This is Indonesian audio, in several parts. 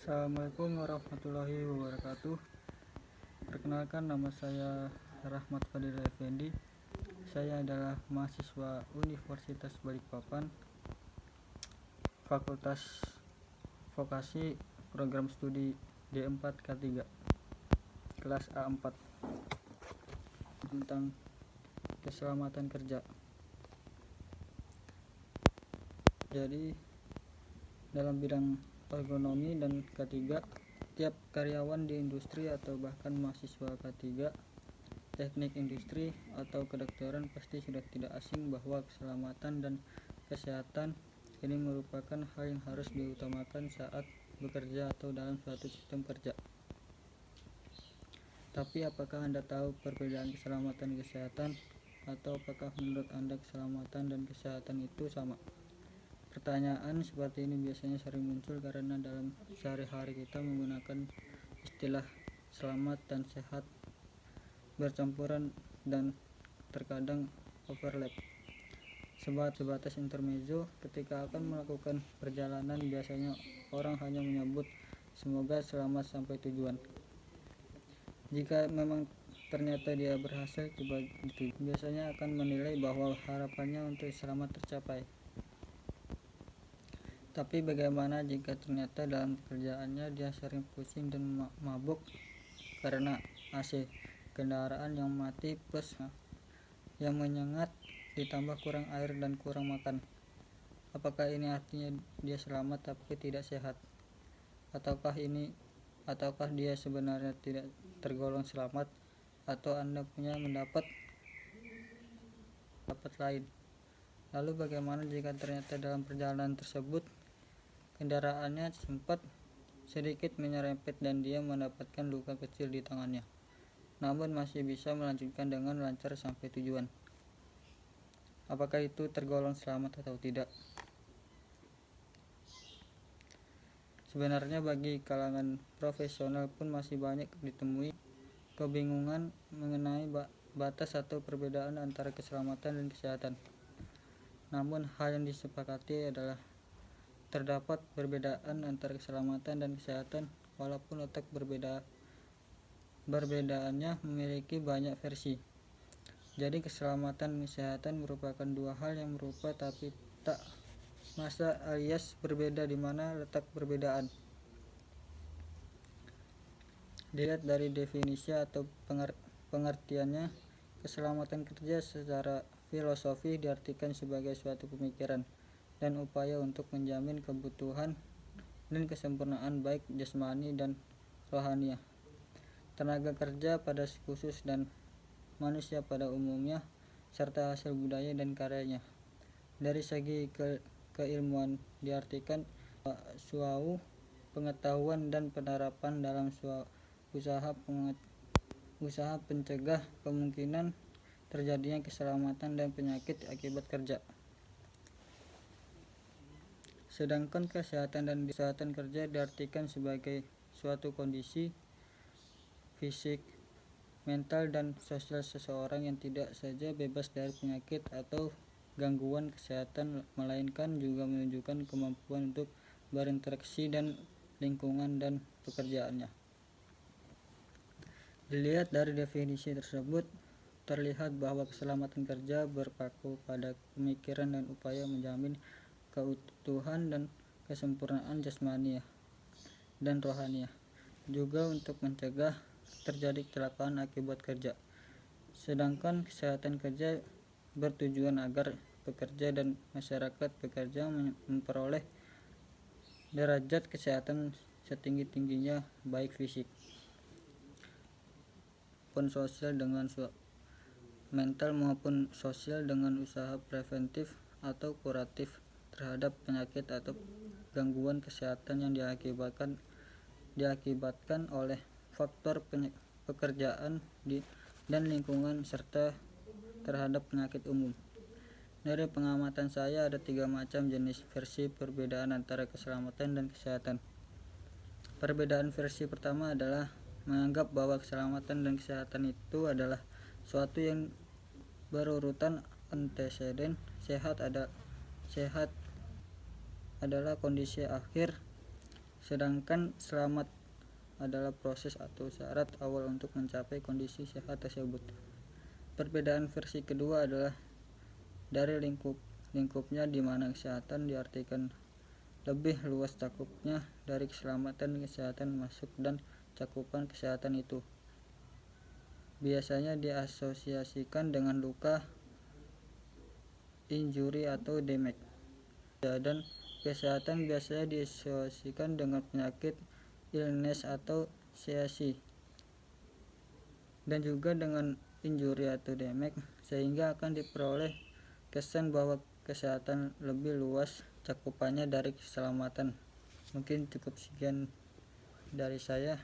Assalamualaikum warahmatullahi wabarakatuh. Perkenalkan, nama saya Rahmat Fadil Effendi. Saya adalah mahasiswa Universitas Balikpapan, Fakultas Vokasi, Program Studi D4 K3, kelas A4, tentang keselamatan kerja. Jadi, dalam bidang ergonomi dan K3, tiap karyawan di industri atau bahkan mahasiswa K3, teknik industri atau kedokteran pasti sudah tidak asing bahwa keselamatan dan kesehatan ini merupakan hal yang harus diutamakan saat bekerja atau dalam suatu sistem kerja. Tapi apakah Anda tahu perbedaan keselamatan dan kesehatan? Atau apakah menurut Anda keselamatan dan kesehatan itu sama? Pertanyaan seperti ini biasanya sering muncul karena dalam sehari-hari kita menggunakan istilah selamat dan sehat bercampuran dan terkadang overlap. Sebatas intermezzo, ketika akan melakukan perjalanan biasanya orang hanya menyebut semoga selamat sampai tujuan. Jika memang ternyata dia berhasil tiba di tujuan, biasanya akan menilai bahwa harapannya untuk selamat tercapai. Tapi bagaimana jika ternyata dalam pekerjaannya dia sering pusing dan mabuk karena AC, kendaraan yang mati plus yang menyengat, ditambah kurang air dan kurang makan? Apakah ini artinya dia selamat tapi tidak sehat? Ataukah dia sebenarnya tidak tergolong selamat? Atau Anda punya pendapat lain? Lalu bagaimana jika ternyata dalam perjalanan tersebut kendaraannya sempat sedikit menyerempet dan dia mendapatkan luka kecil di tangannya, namun masih bisa melanjutkan dengan lancar sampai tujuan? Apakah itu tergolong selamat atau tidak? Sebenarnya bagi kalangan profesional pun masih banyak ditemui kebingungan mengenai batas atau perbedaan antara keselamatan dan kesehatan. Namun hal yang disepakati adalah terdapat perbedaan antara keselamatan dan kesehatan, walaupun letak perbedaannya memiliki banyak versi. Jadi keselamatan dan kesehatan merupakan dua hal yang berupa tapi tak masa alias berbeda. Di mana letak perbedaan? Dilihat dari definisi atau pengertiannya, keselamatan kerja secara filosofi diartikan sebagai suatu pemikiran dan upaya untuk menjamin kebutuhan dan kesempurnaan baik jasmani dan rohaniah, tenaga kerja pada khusus dan manusia pada umumnya, serta hasil budaya dan karyanya. Dari segi keilmuan diartikan suatu pengetahuan dan penerapan dalam usaha pencegah kemungkinan terjadinya keselamatan dan penyakit akibat kerja. Sedangkan kesehatan kerja diartikan sebagai suatu kondisi fisik, mental, dan sosial seseorang yang tidak saja bebas dari penyakit atau gangguan kesehatan, melainkan juga menunjukkan kemampuan untuk berinteraksi dan lingkungan dan pekerjaannya. Dilihat dari definisi tersebut, terlihat bahwa keselamatan kerja berpaku pada pemikiran dan upaya menjamin keutuhan dan kesempurnaan jasmani dan rohaniah, juga untuk mencegah terjadi kecelakaan akibat kerja. Sedangkan kesehatan kerja bertujuan agar pekerja dan masyarakat pekerja memperoleh derajat kesehatan setinggi-tingginya, baik fisik maupun sosial dengan mental maupun sosial, dengan usaha preventif atau kuratif terhadap penyakit atau gangguan kesehatan yang diakibatkan oleh faktor pekerjaan dan lingkungan, serta terhadap penyakit umum. Dari pengamatan saya, ada 3 macam jenis versi perbedaan antara keselamatan dan kesehatan. Perbedaan versi pertama adalah menganggap bahwa keselamatan dan kesehatan itu adalah suatu yang berurutan anteseden. Sehat adalah kondisi akhir, sedangkan selamat adalah proses atau syarat awal untuk mencapai kondisi sehat tersebut. Perbedaan versi kedua adalah dari lingkupnya, di mana kesehatan diartikan lebih luas cakupnya dari keselamatan. Kesehatan masuk dan cakupan kesehatan itu biasanya diasosiasikan dengan luka, injury atau damage, dan kesehatan biasanya diasosiasikan dengan penyakit, illness atau seasi, dan juga dengan injury atau damage, sehingga akan diperoleh kesan bahwa kesehatan lebih luas cakupannya dari keselamatan. Mungkin cukup sekian dari saya.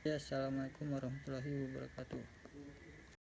Assalamualaikum warahmatullahi wabarakatuh.